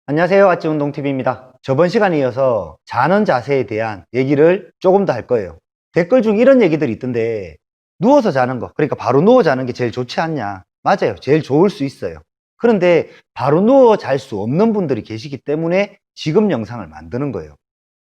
안녕하세요. 아치 운동TV입니다. 저번 시간에 이어서 자는 자세에 대한 얘기를 조금 더 할 거예요. 댓글 중 이런 얘기들이 있던데, 누워서 자는 거, 그러니까 바로 누워 자는 게 제일 좋지 않냐? 맞아요. 제일 좋을 수 있어요. 그런데 바로 누워 잘 수 없는 분들이 계시기 때문에 지금 영상을 만드는 거예요.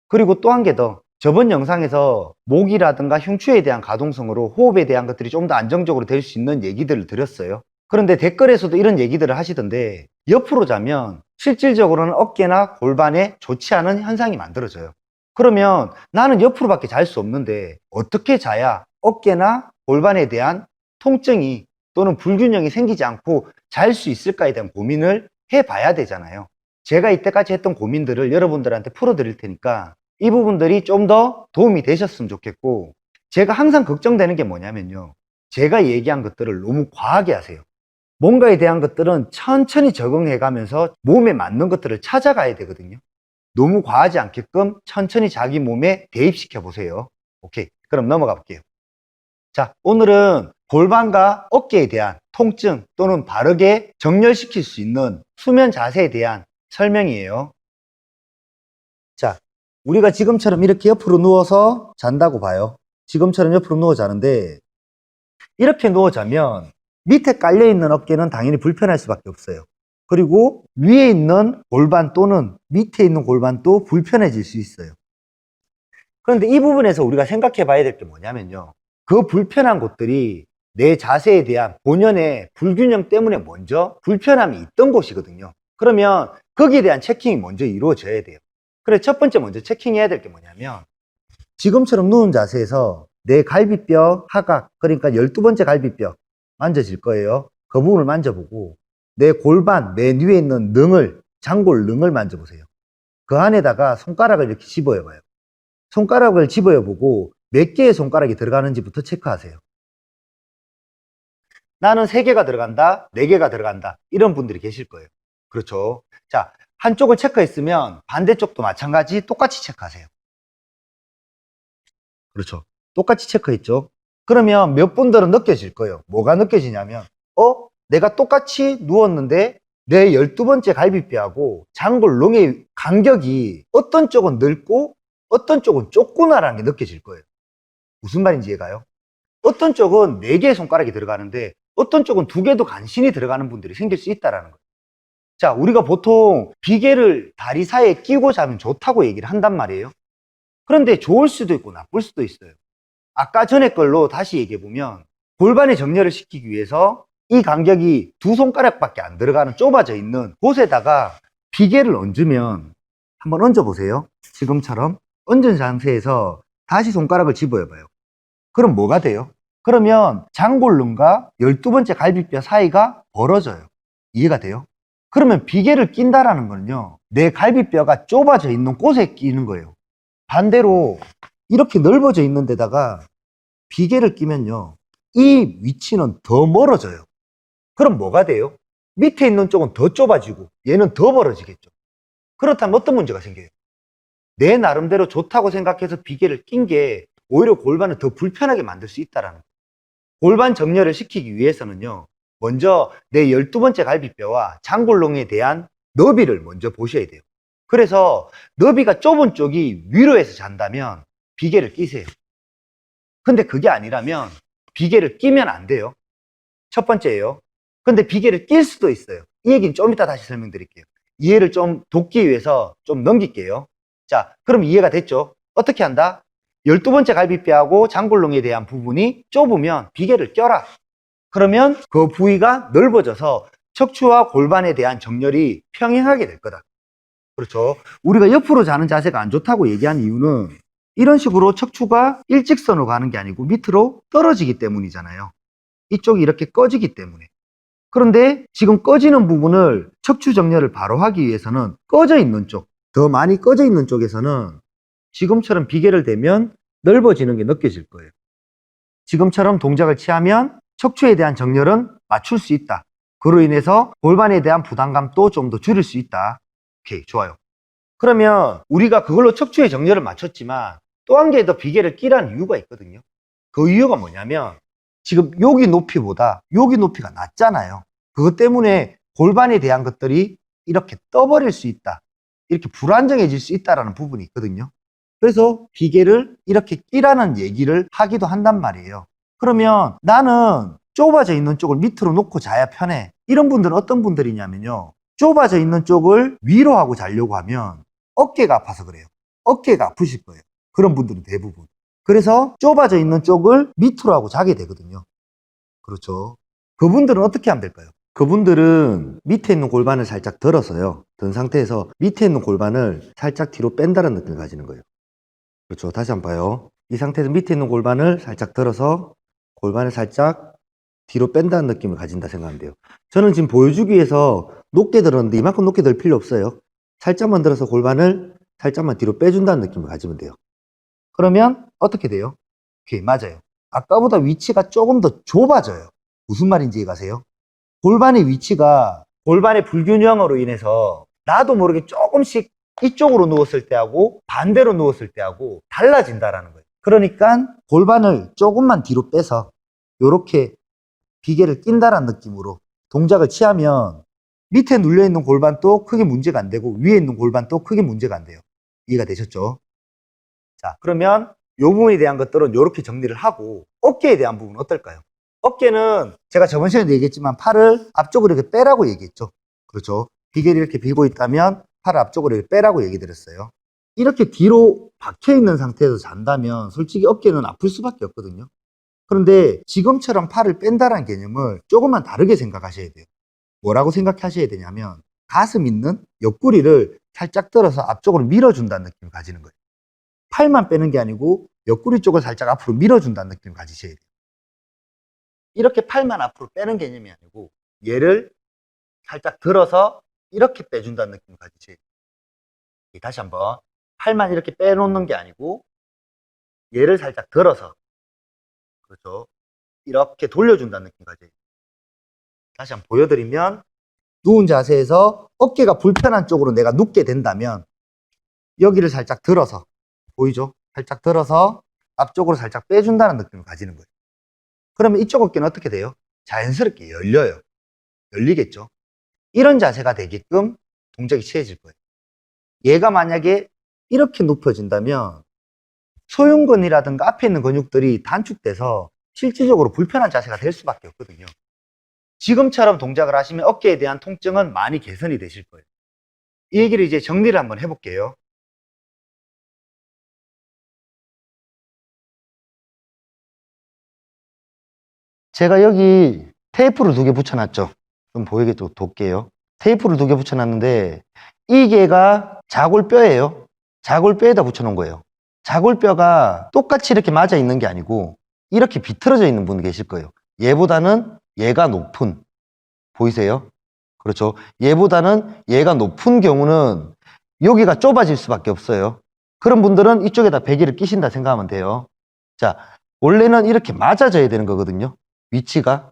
그리고 또 한 개 더, 저번 영상에서 목이라든가 흉추에 대한 가동성으로 호흡에 대한 것들이 좀 더 안정적으로 될 수 있는 얘기들을 드렸어요. 그런데 댓글에서도 이런 얘기들을 하시던데, 옆으로 자면 실질적으로는 어깨나 골반에 좋지 않은 현상이 만들어져요. 그러면 나는 옆으로밖에 잘 수 없는데 어떻게 자야 어깨나 골반에 대한 통증이 또는 불균형이 생기지 않고 잘 수 있을까에 대한 고민을 해봐야 되잖아요. 제가 이때까지 했던 고민들을 여러분들한테 풀어드릴 테니까 이 부분들이 좀 더 도움이 되셨으면 좋겠고, 제가 항상 걱정되는 게 뭐냐면요, 제가 얘기한 것들을 너무 과하게 하세요. 뭔가에 대한 것들은 천천히 적응해 가면서 몸에 맞는 것들을 찾아가야 되거든요. 너무 과하지 않게끔 천천히 자기 몸에 대입시켜 보세요. 오케이. 그럼 넘어가 볼게요. 자, 오늘은 골반과 어깨에 대한 통증 또는 바르게 정렬시킬 수 있는 수면 자세에 대한 설명이에요. 자, 우리가 지금처럼 이렇게 옆으로 누워서 잔다고 봐요. 지금처럼 옆으로 누워 자는데, 이렇게 누워 자면 밑에 깔려 있는 어깨는 당연히 불편할 수밖에 없어요. 그리고 위에 있는 골반 또는 밑에 있는 골반도 불편해질 수 있어요. 그런데 이 부분에서 우리가 생각해 봐야 될 게 뭐냐면요, 그 불편한 곳들이 내 자세에 대한 본연의 불균형 때문에 먼저 불편함이 있던 곳이거든요. 그러면 거기에 대한 체킹이 먼저 이루어져야 돼요. 그래, 첫 번째 먼저 체킹해야 될 게 뭐냐면, 지금처럼 누운 자세에서 내 갈비뼈 하각, 그러니까 12번째 갈비뼈 만져질 거예요. 그 부분을 만져보고 내 골반, 맨 위에 있는 능을, 장골 능을 만져보세요. 그 안에다가 손가락을 이렇게 집어요 봐요. 손가락을 집어요 보고 몇 개의 손가락이 들어가는지부터 체크하세요. 나는 3개가 들어간다, 4개가 들어간다, 이런 분들이 계실 거예요. 그렇죠. 자, 한쪽을 체크했으면 반대쪽도 마찬가지 똑같이 체크하세요. 그렇죠. 똑같이 체크했죠. 그러면 몇 분들은 느껴질 거예요. 뭐가 느껴지냐면, 내가 똑같이 누웠는데 내 12번째 갈비뼈하고 장골롱의 간격이 어떤 쪽은 넓고 어떤 쪽은 좁구나라는 게 느껴질 거예요. 무슨 말인지 이해가요? 어떤 쪽은 4개의 손가락이 들어가는데 어떤 쪽은 2개도 간신히 들어가는 분들이 생길 수 있다는 거예요. 자, 우리가 보통 비계를 다리 사이에 끼고 자면 좋다고 얘기를 한단 말이에요. 그런데 좋을 수도 있고 나쁠 수도 있어요. 아까 전에 걸로 다시 얘기해보면, 골반의 정렬을 시키기 위해서 이 간격이 2손가락밖에 안 들어가는 좁아져 있는 곳에다가 비계를 얹으면, 한번 얹어보세요. 지금처럼 얹은 상태에서 다시 손가락을 집어봐요. 그럼 뭐가 돼요? 그러면 장골름과 12번째 갈비뼈 사이가 벌어져요. 이해가 돼요? 그러면 비계를 낀다라는 거는요, 내 갈비뼈가 좁아져 있는 곳에 끼는 거예요. 반대로 이렇게 넓어져 있는 데다가 비계를 끼면요, 이 위치는 더 멀어져요. 그럼 뭐가 돼요? 밑에 있는 쪽은 더 좁아지고 얘는 더 벌어지겠죠. 그렇다면 어떤 문제가 생겨요? 내 나름대로 좋다고 생각해서 비계를 낀 게 오히려 골반을 더 불편하게 만들 수 있다는 거예요. 골반 정렬을 시키기 위해서는요, 먼저 내 12번째 갈비뼈와 장골롱에 대한 너비를 먼저 보셔야 돼요. 그래서 너비가 좁은 쪽이 위로 해서 잔다면 비계를 끼세요. 근데 그게 아니라면 비계를 끼면 안 돼요. 첫 번째예요. 근데 비계를 낄 수도 있어요. 이 얘기는 좀 이따 다시 설명드릴게요. 이해를 좀 돕기 위해서 좀 넘길게요. 자, 그럼 이해가 됐죠? 어떻게 한다? 12번째 갈비뼈하고 장골롱에 대한 부분이 좁으면 비계를 껴라. 그러면 그 부위가 넓어져서 척추와 골반에 대한 정렬이 평행하게 될 거다. 그렇죠. 우리가 옆으로 자는 자세가 안 좋다고 얘기한 이유는 이런 식으로 척추가 일직선으로 가는 게 아니고 밑으로 떨어지기 때문이잖아요. 이쪽이 이렇게 꺼지기 때문에. 그런데 지금 꺼지는 부분을 척추 정렬을 바로 하기 위해서는 꺼져 있는 쪽, 더 많이 꺼져 있는 쪽에서는 지금처럼 비계를 대면 넓어지는 게 느껴질 거예요. 지금처럼 동작을 취하면 척추에 대한 정렬은 맞출 수 있다. 그로 인해서 골반에 대한 부담감도 좀 더 줄일 수 있다. 오케이, 좋아요. 그러면 우리가 그걸로 척추의 정렬을 맞췄지만 또 한 개 더 비계를 끼라는 이유가 있거든요. 그 이유가 뭐냐면, 지금 여기 높이보다 여기 높이가 낮잖아요. 그것 때문에 골반에 대한 것들이 이렇게 떠버릴 수 있다. 이렇게 불안정해질 수 있다라는 부분이 있거든요. 그래서 비계를 이렇게 끼라는 얘기를 하기도 한단 말이에요. 그러면 나는 좁아져 있는 쪽을 밑으로 놓고 자야 편해. 이런 분들은 어떤 분들이냐면요. 좁아져 있는 쪽을 위로 하고 자려고 하면 어깨가 아파서 그래요. 어깨가 아프실 거예요. 그런 분들은 대부분. 그래서 좁아져 있는 쪽을 밑으로 하고 자게 되거든요. 그렇죠. 그분들은 어떻게 하면 될까요? 그분들은 밑에 있는 골반을 살짝 들어서요. 든 상태에서 밑에 있는 골반을 살짝 뒤로 뺀다는 느낌을 가지는 거예요. 그렇죠. 다시 한번 봐요. 이 상태에서 밑에 있는 골반을 살짝 들어서 골반을 살짝 뒤로 뺀다는 느낌을 가진다 생각하면 돼요. 저는 지금 보여주기 위해서 높게 들었는데 이만큼 높게 들 필요 없어요. 살짝만 들어서 골반을 살짝만 뒤로 빼준다는 느낌을 가지면 돼요. 그러면 어떻게 돼요? 오케이, 맞아요. 아까보다 위치가 조금 더 좁아져요. 무슨 말인지 이해가세요? 골반의 위치가 골반의 불균형으로 인해서 나도 모르게 조금씩 이쪽으로 누웠을 때하고 반대로 누웠을 때하고 달라진다라는 거예요. 그러니까 골반을 조금만 뒤로 빼서 이렇게 비계를 낀다라는 느낌으로 동작을 취하면 밑에 눌려있는 골반도 크게 문제가 안 되고 위에 있는 골반도 크게 문제가 안 돼요. 이해가 되셨죠? 자, 그러면 이 부분에 대한 것들은 이렇게 정리를 하고 어깨에 대한 부분은 어떨까요? 어깨는 제가 저번 시간에 얘기했지만 팔을 앞쪽으로 이렇게 빼라고 얘기했죠. 그렇죠. 비계를 이렇게 빌고 있다면 팔을 앞쪽으로 이렇게 빼라고 얘기 드렸어요. 이렇게 뒤로 박혀 있는 상태에서 잔다면 솔직히 어깨는 아플 수밖에 없거든요. 그런데 지금처럼 팔을 뺀다는 개념을 조금만 다르게 생각하셔야 돼요. 뭐라고 생각하셔야 되냐면 가슴 있는 옆구리를 살짝 들어서 앞쪽으로 밀어준다는 느낌을 가지는 거예요. 팔만 빼는 게 아니고 옆구리 쪽을 살짝 앞으로 밀어준다는 느낌을 가지셔야 돼요. 이렇게 팔만 앞으로 빼는 개념이 아니고 얘를 살짝 들어서 이렇게 빼준다는 느낌을 가지셔야 돼요. 다시 한번 팔만 이렇게 빼놓는 게 아니고 얘를 살짝 들어서 그렇죠. 이렇게 돌려준다는 느낌 가져요. 다시 한번 보여드리면 누운 자세에서 어깨가 불편한 쪽으로 내가 눕게 된다면 여기를 살짝 들어서 보이죠? 살짝 들어서 앞쪽으로 살짝 빼준다는 느낌을 가지는 거예요. 그러면 이쪽 어깨는 어떻게 돼요? 자연스럽게 열려요. 열리겠죠? 이런 자세가 되게끔 동작이 취해질 거예요. 얘가 만약에 이렇게 눕혀진다면 소흉근이라든가 앞에 있는 근육들이 단축돼서 실질적으로 불편한 자세가 될 수밖에 없거든요. 지금처럼 동작을 하시면 어깨에 대한 통증은 많이 개선이 되실 거예요. 이 얘기를 이제 정리를 한번 해볼게요. 제가 여기 테이프를 2개 붙여놨죠. 좀 보이게 좀 돕게요. 테이프를 2개 붙여놨는데 이 개가 자골뼈예요. 자골뼈에다 붙여놓은 거예요. 자골뼈가 똑같이 이렇게 맞아 있는 게 아니고 이렇게 비틀어져 있는 분 계실 거예요. 얘보다는 얘가 높은, 보이세요? 그렇죠. 얘보다는 얘가 높은 경우는 여기가 좁아질 수밖에 없어요. 그런 분들은 이쪽에다 베개를 끼신다 생각하면 돼요. 자, 원래는 이렇게 맞아져야 되는 거거든요. 위치가.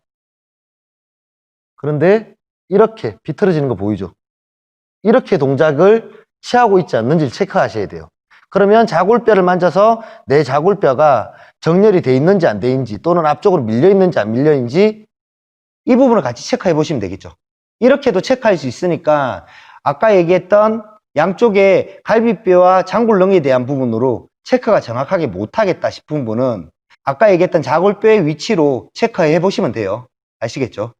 그런데 이렇게 비틀어지는 거 보이죠? 이렇게 동작을 취하고 있지 않는지를 체크하셔야 돼요. 그러면 자골뼈를 만져서 내 자골뼈가 정렬이 돼 있는지 안 돼 있는지 또는 앞쪽으로 밀려 있는지 안 밀려 있는지 이 부분을 같이 체크해 보시면 되겠죠. 이렇게도 체크할 수 있으니까 아까 얘기했던 양쪽의 갈비뼈와 장골렁에 대한 부분으로 체크가 정확하게 못하겠다 싶은 분은 아까 얘기했던 자골뼈의 위치로 체크해 보시면 돼요. 아시겠죠?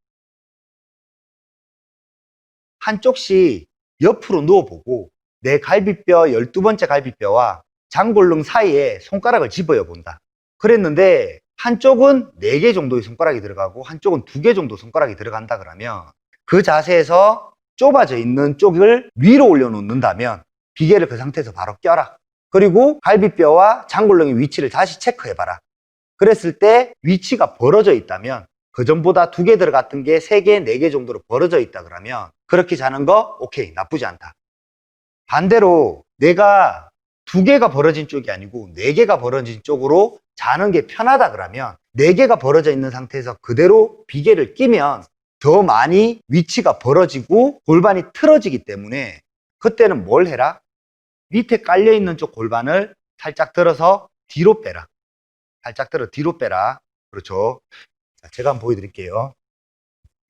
한쪽씩 옆으로 누워보고 내 갈비뼈 12번째 갈비뼈와 장골릉 사이에 손가락을 집어여 본다. 그랬는데 한쪽은 4개 정도의 손가락이 들어가고 한쪽은 2개 정도 손가락이 들어간다 그러면 그 자세에서 좁아져 있는 쪽을 위로 올려놓는다면 비계를 그 상태에서 바로 껴라. 그리고 갈비뼈와 장골릉의 위치를 다시 체크해봐라. 그랬을 때 위치가 벌어져 있다면 그 전보다 2개 들어갔던 게 3개, 4개 정도로 벌어져 있다 그러면 그렇게 자는 거 오케이, 나쁘지 않다. 반대로 내가 2개가 벌어진 쪽이 아니고 4개가 벌어진 쪽으로 자는 게 편하다 그러면 4개가 벌어져 있는 상태에서 그대로 비계를 끼면 더 많이 위치가 벌어지고 골반이 틀어지기 때문에 그때는 뭘 해라? 밑에 깔려있는 쪽 골반을 살짝 들어서 뒤로 빼라. 살짝 들어 뒤로 빼라. 그렇죠. 자, 제가 한번 보여드릴게요.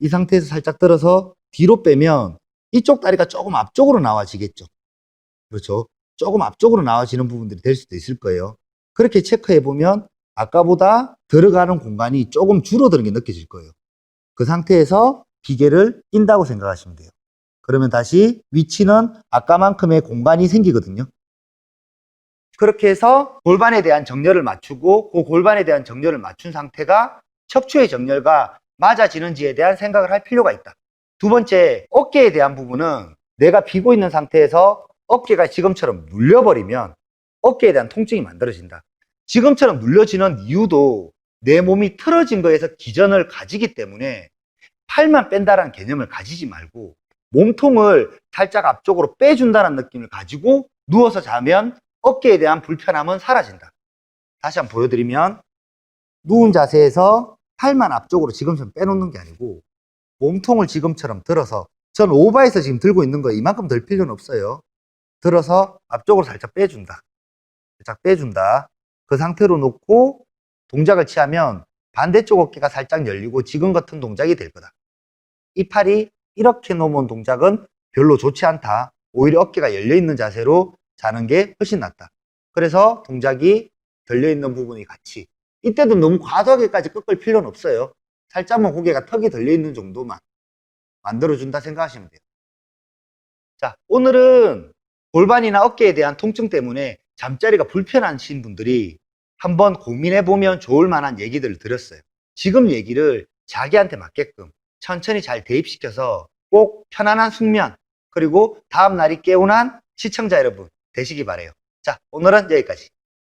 이 상태에서 살짝 들어서 뒤로 빼면 이쪽 다리가 조금 앞쪽으로 나와지겠죠. 그렇죠. 조금 앞쪽으로 나와지는 부분들이 될 수도 있을 거예요. 그렇게 체크해 보면 아까보다 들어가는 공간이 조금 줄어드는 게 느껴질 거예요. 그 상태에서 기계를 낀다고 생각하시면 돼요. 그러면 다시 위치는 아까만큼의 공간이 생기거든요. 그렇게 해서 골반에 대한 정렬을 맞추고 그 골반에 대한 정렬을 맞춘 상태가 척추의 정렬과 맞아지는지에 대한 생각을 할 필요가 있다. 두 번째, 어깨에 대한 부분은 내가 비고 있는 상태에서 어깨가 지금처럼 눌려버리면 어깨에 대한 통증이 만들어진다. 지금처럼 눌려지는 이유도 내 몸이 틀어진 거에서 기전을 가지기 때문에 팔만 뺀다라는 개념을 가지지 말고 몸통을 살짝 앞쪽으로 빼준다는 느낌을 가지고 누워서 자면 어깨에 대한 불편함은 사라진다. 다시 한번 보여드리면 누운 자세에서 팔만 앞쪽으로 지금처럼 빼놓는 게 아니고 몸통을 지금처럼 들어서 전 오바에서 지금 들고 있는 거 이만큼 들 필요는 없어요. 들어서 앞쪽으로 살짝 빼준다. 살짝 빼준다. 그 상태로 놓고 동작을 취하면 반대쪽 어깨가 살짝 열리고 지금 같은 동작이 될 거다. 이 팔이 이렇게 놓은 동작은 별로 좋지 않다. 오히려 어깨가 열려있는 자세로 자는 게 훨씬 낫다. 그래서 동작이 들려있는 부분이 같이. 이때도 너무 과도하게까지 꺾을 필요는 없어요. 살짝만 고개가 턱이 들려있는 정도만 만들어준다 생각하시면 돼요. 자, 오늘은 골반이나 어깨에 대한 통증 때문에 잠자리가 불편하신 분들이 한번 고민해보면 좋을 만한 얘기들을 드렸어요. 지금 얘기를 자기한테 맞게끔 천천히 잘 대입시켜서 꼭 편안한 숙면 그리고 다음 날이 개운한 시청자 여러분 되시기 바래요. 자, 오늘은 여기까지.